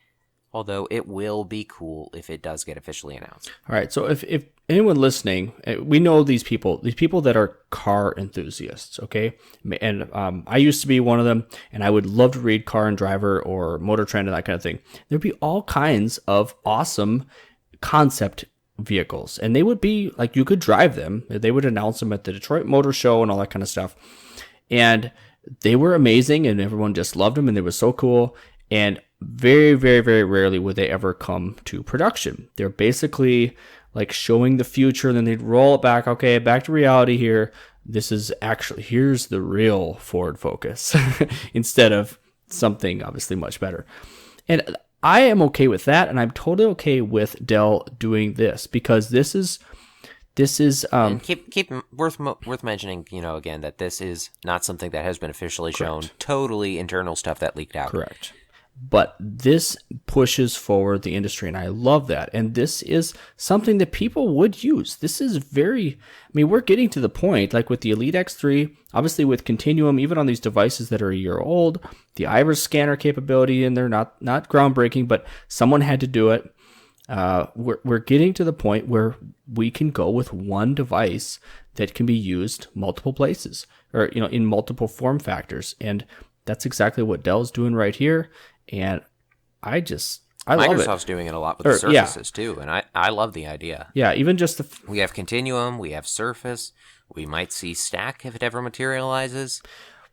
although it will be cool if it does get officially announced. All right, so if anyone listening, we know these people that are car enthusiasts, okay? And I used to be one of them, and I would love to read Car and Driver or Motor Trend and that kind of thing. There'd be all kinds of awesome concept vehicles, and they would be like, you could drive them. They would announce them at the Detroit Motor Show and all that kind of stuff. And they were amazing, and everyone just loved them, and they were so cool. And very, very, very rarely would they ever come to production. They're basically like showing the future, and then they'd roll it back. Okay, back to reality here. This is actually, here's the real Ford Focus instead of something obviously much better. And I am okay with that, and I'm totally okay with Dell doing this, because this is and keep worth mentioning, again, that this is not something that has been officially shown. Totally internal stuff that leaked out. Correct. But this pushes forward the industry, and I love that. And this is something that people would use. This is we're getting to the point, like with the Elite X3, obviously with Continuum, even on these devices that are a year old, the iris scanner capability in there, not groundbreaking, but someone had to do it. We're getting to the point where we can go with one device that can be used multiple places, or in multiple form factors, and that's exactly what Dell's doing right here. And I love it. Microsoft's doing it a lot with the Surfaces too, and I love the idea. Yeah, even just we have Continuum, we have Surface, we might see Stack if it ever materializes.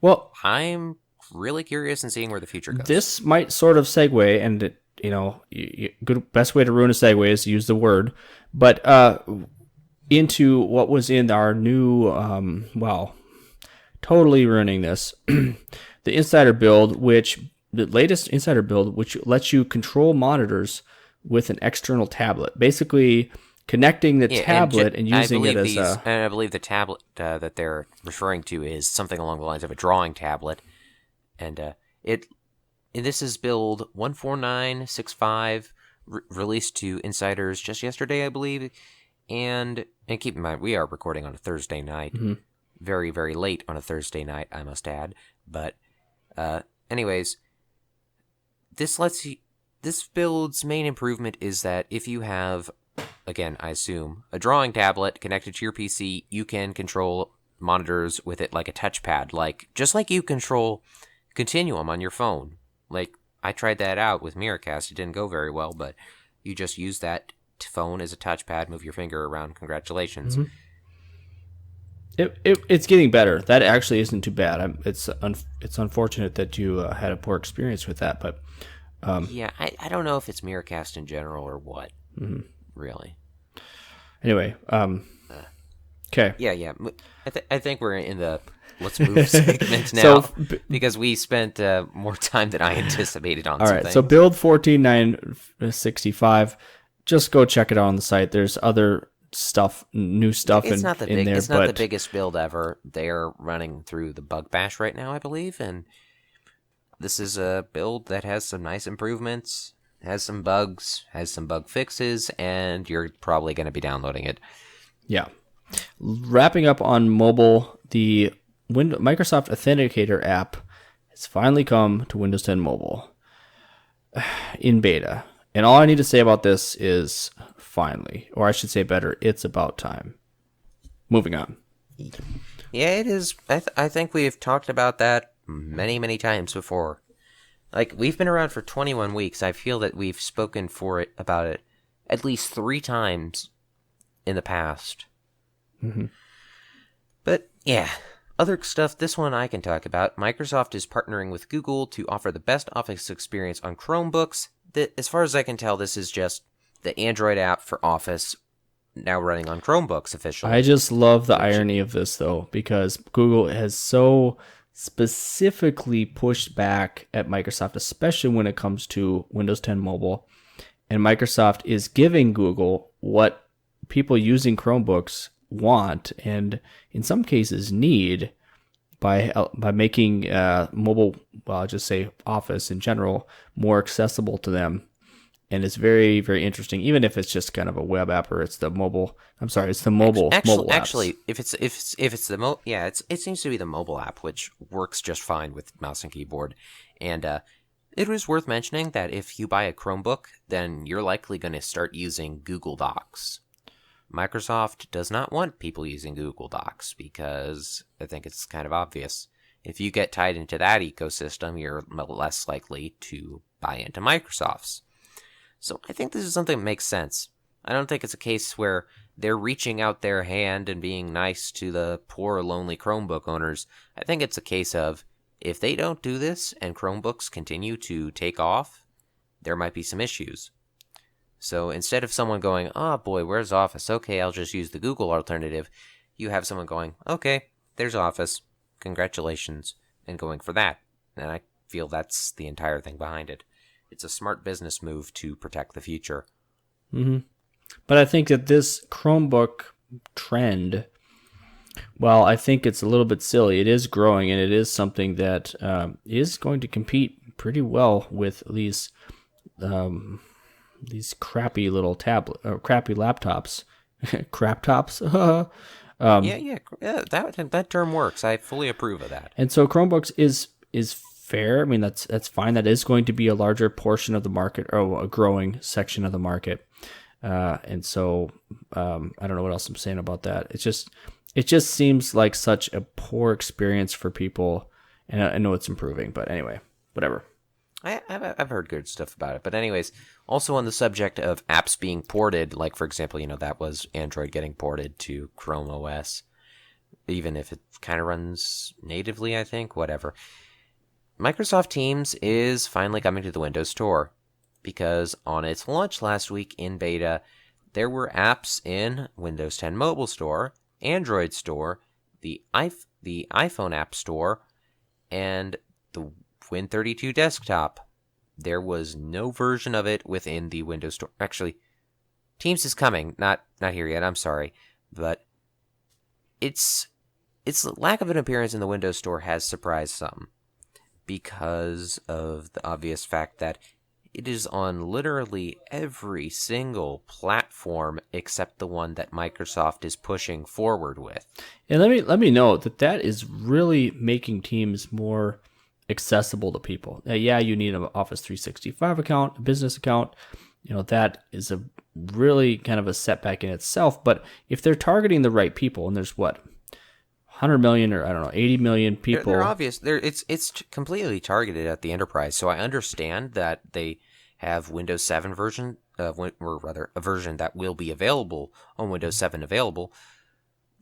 Well, I'm really curious in seeing where the future goes. This might sort of segue, and best way to ruin a segue is to use the word, but into what was in our new, totally ruining this, the Insider build, the latest Insider build, which lets you control monitors with an external tablet, basically connecting the tablet and using it as a... And I believe the tablet that they're referring to is something along the lines of a drawing tablet, and this is build 14965, released to insiders just yesterday, I believe. And keep in mind, we are recording on a Thursday night. Mm-hmm. Very, very late on a Thursday night, I must add. But anyways, this build's main improvement is that if you have, again, I assume, a drawing tablet connected to your PC, you can control monitors with it like a touchpad, just like you control Continuum on your phone. Like, I tried that out with Miracast. It didn't go very well, but you just use that phone as a touchpad, move your finger around. Congratulations. Mm-hmm. It's getting better. That actually isn't too bad. It's unfortunate that you had a poor experience with that, but... yeah, I don't know if it's Miracast in general or what, really. Anyway, okay. Yeah. I think we're in the let's move segment now, because we spent more time than I anticipated on some things. So build 14965, just go check it out on the site. There's other stuff, new stuff in there. It's not the biggest build ever. They're running through the bug bash right now, I believe, and this is a build that has some nice improvements, has some bugs, has some bug fixes, and you're probably going to be downloading it. Yeah. Wrapping up on mobile, the Microsoft Authenticator app has finally come to Windows 10 Mobile in beta. And all I need to say about this is finally, or I should say better, it's about time. Moving on. Yeah, it is. I think we've talked about that many, many times before. Like, we've been around for 21 weeks. I feel that we've spoken about it at least 3 times in the past. Mm-hmm. But, yeah. Other stuff, this one I can talk about. Microsoft is partnering with Google to offer the best Office experience on Chromebooks. As far as I can tell, this is just the Android app for Office now running on Chromebooks officially. I just love the irony of this, though, because Google has so specifically pushed back at Microsoft, especially when it comes to Windows 10 Mobile. And Microsoft is giving Google what people using Chromebooks want, and in some cases need, by making mobile, well, I'll just say Office in general, more accessible to them. And it's very, very interesting, even if it's just kind of a web app, or it's the mobile. I'm sorry, it's the mobile. Mobile apps. Actually, if it's the it seems to be the mobile app, which works just fine with mouse and keyboard. And it is worth mentioning that if you buy a Chromebook, then you're likely going to start using Google Docs. Microsoft does not want people using Google Docs because I think it's kind of obvious. If you get tied into that ecosystem, you're less likely to buy into Microsoft's. So I think this is something that makes sense. I don't think it's a case where they're reaching out their hand and being nice to the poor, lonely Chromebook owners. I think it's a case of, if they don't do this and Chromebooks continue to take off, there might be some issues. So instead of someone going, oh boy, where's Office? Okay, I'll just use the Google alternative. You have someone going, okay, there's Office. Congratulations. And going for that. And I feel that's the entire thing behind it. It's a smart business move to protect the future. Mm-hmm. But I think that this Chromebook trend, well, I think it's a little bit silly. It is growing, and it is something that is going to compete pretty well with these crappy little crappy laptops, crap tops. Yeah, that term works. I fully approve of that. And so Chromebooks is fair. I mean, that's fine. That is going to be a larger portion of the market, or a growing section of the market. And so I don't know what else I'm saying about that. It just seems like such a poor experience for people, and I know it's improving, but anyway, whatever. I've heard good stuff about it. But anyways, also on the subject of apps being ported, like for example, that was Android getting ported to Chrome OS, even if it kind of runs natively, I think, whatever. Microsoft Teams is finally coming to the Windows Store, because on its launch last week in beta, there were apps in Windows 10 Mobile Store, Android Store, the iPhone App Store, and the Win32 Desktop. There was no version of it within the Windows Store. Actually, Teams is coming, not here yet. I'm sorry, but its lack of an appearance in the Windows Store has surprised some, because of the obvious fact that it is on literally every single platform except the one that Microsoft is pushing forward with. And let me note that is really making Teams more accessible to people. Yeah, you need an Office 365 account, a business account. That is a really kind of a setback in itself. But if they're targeting the right people, and there's 100 million, or I don't know, 80 million people. They're obvious. It's completely targeted at the enterprise. So I understand that they have Windows 7 version, or rather a version that will be available on Windows 7 available.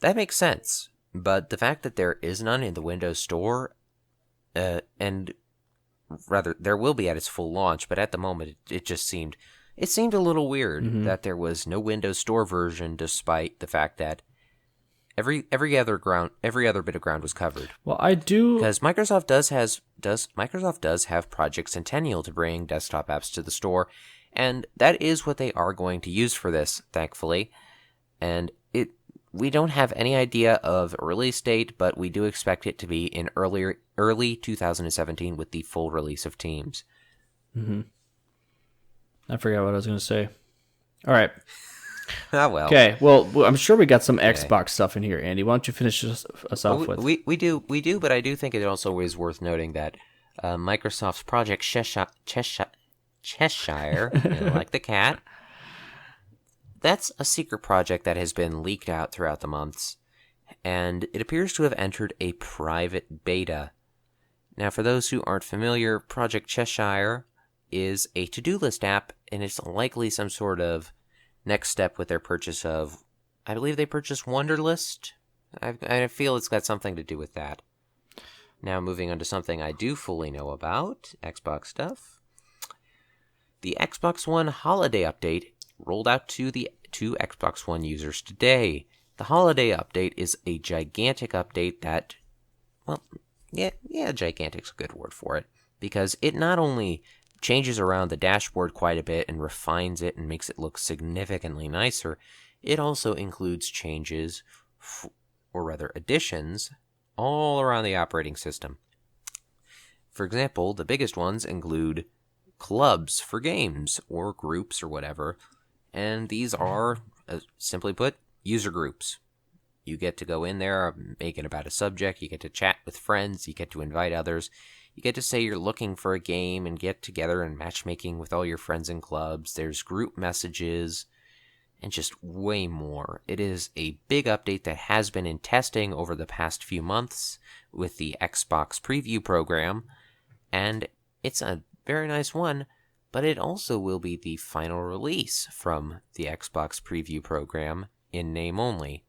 That makes sense. But the fact that there is none in the Windows Store, and rather there will be at its full launch, but at the moment it seemed a little weird that there was no Windows Store version, despite the fact that every other bit of ground was covered. Well, I do, because Microsoft does have Project Centennial to bring desktop apps to the store, and that is what they are going to use for this, thankfully. And we don't have any idea of a release date, but we do expect it to be in early 2017 with the full release of Teams. Mm-hmm. I forgot what I was going to say. All right. Ah, well. Okay. Well, I'm sure we got some Xbox stuff in here, Andy. Why don't you finish us off with? We do, but I do think it also is worth noting that Microsoft's Project Cheshire, like the cat, that's a secret project that has been leaked out throughout the months, and it appears to have entered a private beta. Now, for those who aren't familiar, Project Cheshire is a to-do list app, and it's likely some sort of next step with their purchase of, I believe they purchased Wunderlist. I feel it's got something to do with that. Now, moving on to something I do fully know about, Xbox stuff. The Xbox One holiday update rolled out to Xbox One users today. The holiday update is a gigantic update that, well, yeah, gigantic's a good word for it, because it not only changes around the dashboard quite a bit and refines it and makes it look significantly nicer, it also includes changes, or rather additions, all around the operating system. For example, the biggest ones include clubs for games, or groups, or whatever, and these are, simply put, user groups. You get to go in there, make it about a subject, you get to chat with friends, you get to invite others, you get to say you're looking for a game and get together and matchmaking with all your friends in clubs. There's group messages, and just way more. It is a big update that has been in testing over the past few months with the Xbox Preview program, and it's a very nice one. but it also will be the final release from the Xbox Preview Program in name only,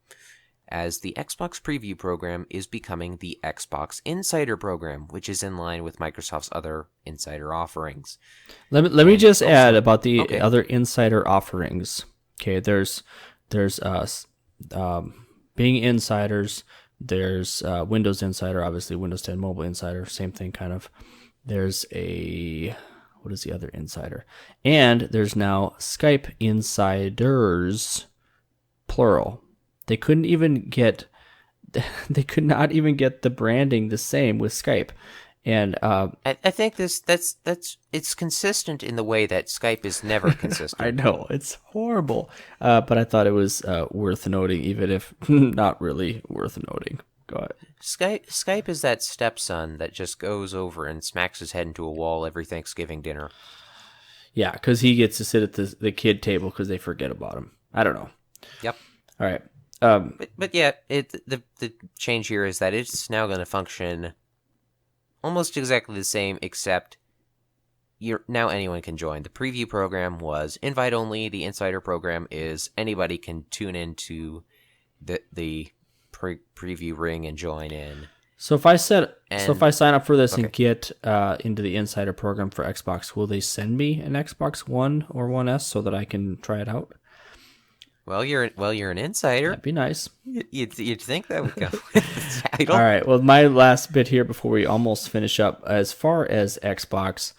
as the Xbox Preview Program is becoming the Xbox Insider Program, which is in line with Microsoft's other insider offerings. Let me just add about the other insider offerings. Okay, there's Bing Insiders, there's Windows Insider, obviously Windows 10 Mobile Insider, same thing kind of. There's what is the other insider? And there's now Skype Insiders, plural. They could not even get the branding the same with Skype. And I think it's consistent in the way that Skype is never consistent. I know, it's horrible. But I thought it was worth noting, even if not really worth noting. Go ahead. Skype is that stepson that just goes over and smacks his head into a wall every Thanksgiving dinner. Yeah, because he gets to sit at the kid table because they forget about him. I don't know. Yep. But yeah, the change here is that it's now going to function almost exactly the same, except now anyone can join. The preview program was invite only. The insider program is anybody can tune into the preview ring and join in. So if I sign up for this and get into the insider program for Xbox, will they send me an Xbox One or One S so that I can try it out? Well, you're an insider. That'd be nice. You'd think that would go with the title. All right. Well, my last bit here before we almost finish up, as far as Xbox,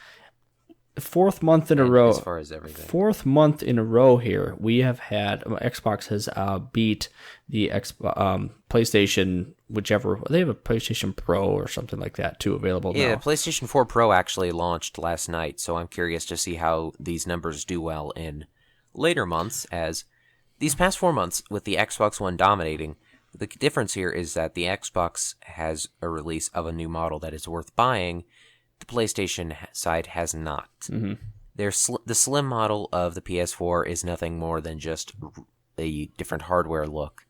fourth month in a row. As far as everything. Fourth month in a row here, we have had Xbox has beat the PlayStation, whichever. They have a PlayStation Pro or something like that too available now. Yeah, PlayStation 4 Pro actually launched last night, so I'm curious to see how these numbers do well in later months, as these past 4 months, with the Xbox One dominating, the difference here is that the Xbox has a release of a new model that is worth buying. The PlayStation side has not. Mm-hmm. The slim model of the PS4 is nothing more than just a different hardware look,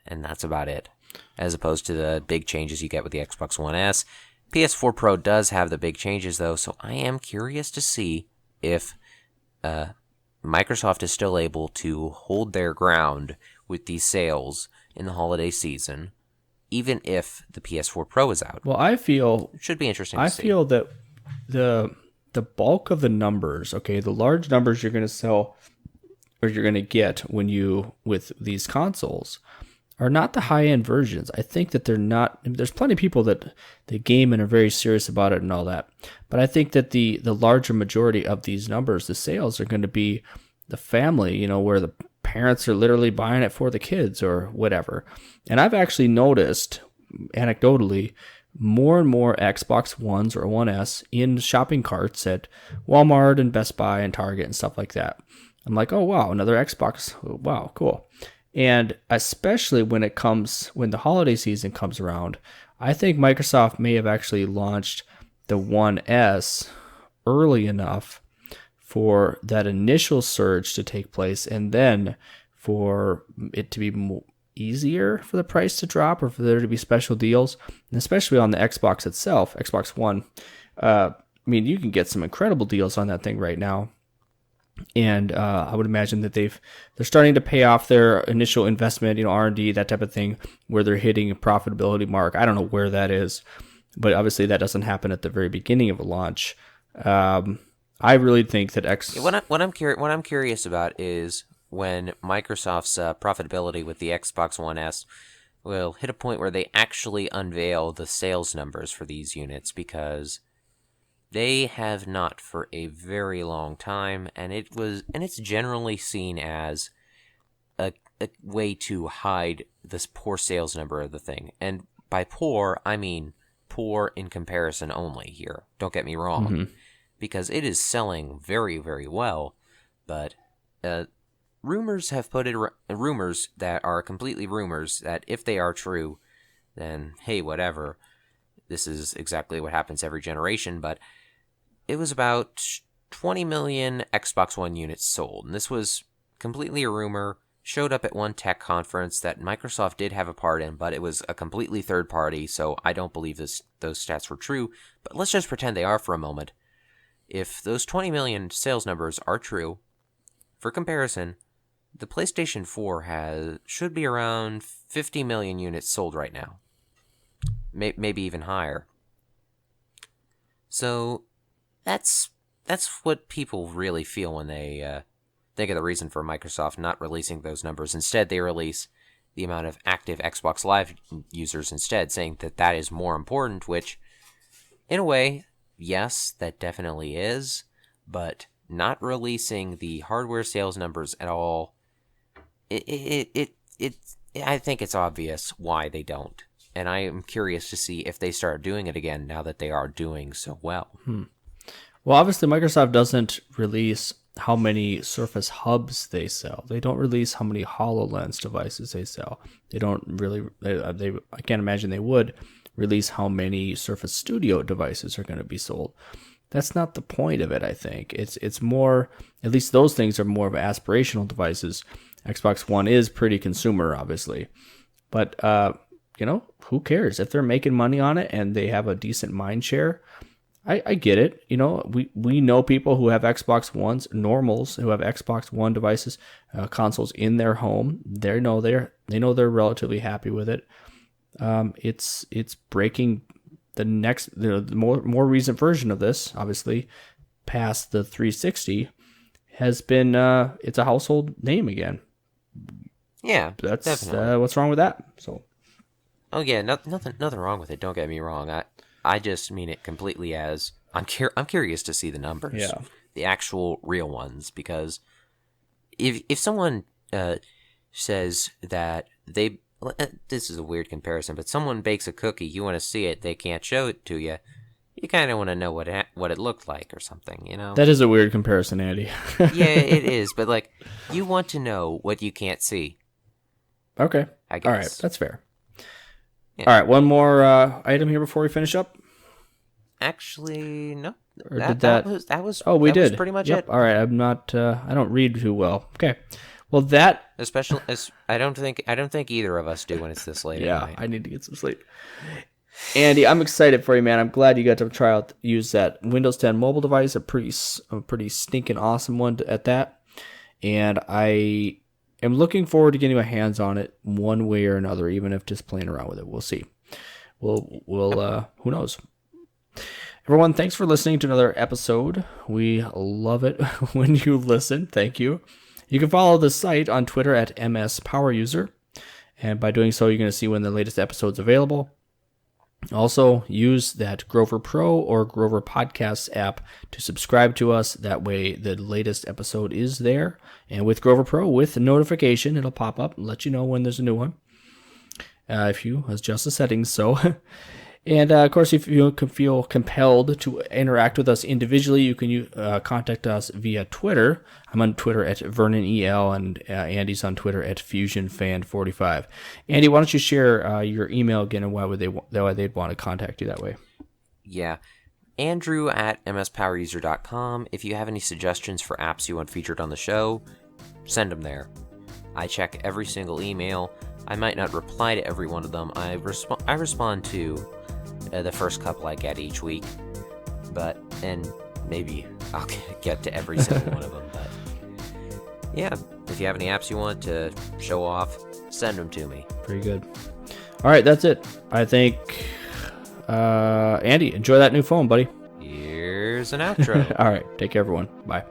and that's about it, as opposed to the big changes you get with the Xbox One S. PS4 Pro does have the big changes, though, so I am curious to see if Microsoft is still able to hold their ground with these sales in the holiday season, even if the PS4 Pro is out. Well, I feel it should be interesting to see. I feel that the bulk of the numbers, okay, the large numbers you're going to sell or you're going to get with these consoles are not the high-end versions. I think that they're not. There's plenty of people that they game and are very serious about it and all that. But I think that the larger majority of these numbers, the sales, are going to be the family, where the parents are literally buying it for the kids or whatever. And I've actually noticed, anecdotally, more and more Xbox Ones or One S in shopping carts at Walmart and Best Buy and Target and stuff like that. I'm like, oh, wow, another Xbox. Wow, cool. And especially when the holiday season comes around, I think Microsoft may have actually launched the One S early enough for that initial surge to take place, and then for it to be easier for the price to drop, or for there to be special deals, and especially on the Xbox itself, Xbox One. You can get some incredible deals on that thing right now. And I would imagine that they're starting to pay off their initial investment, R&D, that type of thing, where they're hitting a profitability mark. I don't know where that is, but obviously that doesn't happen at the very beginning of a launch. I really think that What I'm curious about is when Microsoft's profitability with the Xbox One S will hit a point where they actually unveil the sales numbers for these units, because they have not for a very long time, and it's generally seen as a way to hide this poor sales number of the thing. And by poor, I mean poor in comparison only here. Don't get me wrong, mm-hmm. because it is selling very, very well. But rumors have put it rumors that are completely rumors that if they are true, then hey, whatever. This is exactly what happens every generation, but it was about 20 million Xbox One units sold. And this was completely a rumor, showed up at one tech conference that Microsoft did have a part in, but it was a completely third party, so I don't believe those stats were true. But let's just pretend they are for a moment. if those 20 million sales numbers are true, for comparison, the PlayStation 4 should be around 50 million units sold right now. Maybe even higher. So that's what people really feel when they think of the reason for Microsoft not releasing those numbers. Instead, they release the amount of active Xbox Live users instead, saying that is more important, which, in a way, yes, that definitely is, but not releasing the hardware sales numbers at all, I think it's obvious why they don't. And I am curious to see if they start doing it again now that they are doing so well. Well, obviously, Microsoft doesn't release how many Surface Hubs they sell. They don't release how many HoloLens devices they sell. They don't really, I can't imagine they would release how many Surface Studio devices are going to be sold. That's not the point of it, I think. It's more, at least those things are more of aspirational devices. Xbox One is pretty consumer, obviously. But, who cares? If they're making money on it and they have a decent mind share, I get it. We know people who have Xbox Ones, normals who have Xbox One devices, consoles in their home. They know they're relatively happy with it. It's breaking the next, the more recent version of this, obviously, past the 360, has been it's a household name again. Yeah, that's definitely. What's wrong with that? So, oh yeah, nothing wrong with it. Don't get me wrong. I just mean it completely as I'm curious to see the numbers, the actual real ones, because if someone says that this is a weird comparison, but someone bakes a cookie, you want to see it, they can't show it to you. You kind of want to know what it looked like or something, That is a weird comparison, Andy. Yeah, it is, but you want to know what you can't see. Okay. I guess. All right, that's fair. Yeah. All right, one more item here before we finish up. Actually, no. Or that was. Oh, we that did. Was pretty much it. All right, I'm not. I don't read too well. Okay. Well, especially as I don't think either of us do when it's this late. Yeah, at night. I need to get some sleep. Andy, I'm excited for you, man. I'm glad you got to use that Windows 10 mobile device, a pretty stinking awesome one at that. And I am looking forward to getting my hands on it one way or another, even if just playing around with it. We'll see. We'll who knows? Everyone, thanks for listening to another episode. We love it when you listen. Thank you. You can follow the site on Twitter at MSPoweruser. And by doing so, you're going to see when the latest episode's available. Also, use that Grover Pro or Grover Podcast app to subscribe to us. That way, the latest episode is there. And with Grover Pro, with notification, it'll pop up and let you know when there's a new one. If you adjust the settings, so. And, of course, if you feel compelled to interact with us individually, you can contact us via Twitter. I'm on Twitter at Vernon E, and Andy's on Twitter at FusionFan45. Andy, why don't you share your email again, and why they'd want to contact you that way? Yeah. Andrew at MSPoweruser.com. If you have any suggestions for apps you want featured on the show, send them there. I check every single email. I might not reply to every one of them. I respond to the first couple I get each week, and maybe I'll get to every single one of them. But yeah, if you have any apps you want to show off, send them to me. Pretty good. All right, that's it. I think, Andy, enjoy that new phone, buddy. Here's an outro. All right, take care, everyone. Bye.